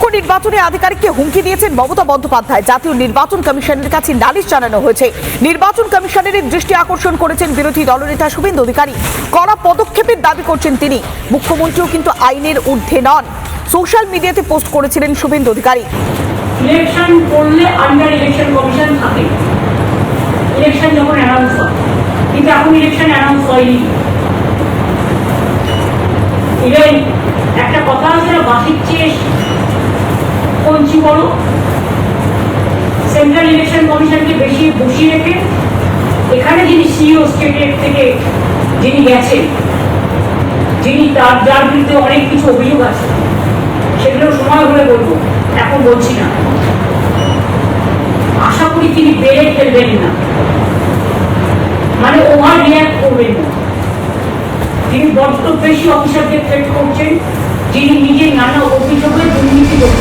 মুখ্য নির্বাচনী আধিকারিককে হুমকি দিয়েছেন মমতা বন্দ্যোপাধ্যায়। জাতীয় নির্বাচন কমিশনের কাছে নালিশ জানানো হয়েছে। নির্বাচন কমিশনের দৃষ্টি আকর্ষণ করেছেন বিরোধী দলনেতা শুভেন্দু অধিকারী। কড়া পদক্ষেপের দাবি করছেন তিনি। মুখ্যমন্ত্রীও কিন্তু আইনের ঊর্ধ্বে নন। সোশ্যাল মিডিয়াতে পোস্ট করেছিলেন শুভেন্দু অধিকারী। ইলেকশন করলে আন্ডার ইলেকশন কমিশন থাকে, ইলেকশন যখন অ্যানাউন্স হয়, কিন্তু এখন ইলেকশন অ্যানাউন্স হয়নি। ইভেন একটা কথা আছে না, বাসির চেয়ে পঞ্চি বড়। সেন্ট্রাল ইলেকশন কমিশনকে বেশি বসিয়ে রেখে এখানে যিনি সিইও স্টেটের থেকে যিনি গেছেন, যিনি যার বিরুদ্ধে অনেক কিছু অভিযোগ আছে, সেগুলো সময় হলে বলবো, এখন বলছি না। আশা করি তিনি বেড়ে ফেলবেন না, মানে ওভার রিয়াক্ট করবেন না। তিনি বড্ড বেশি অফিসারকে থ্রেট করছেন, যিনি নিজে নানা অভিযোগে দুর্নীতি করছেন।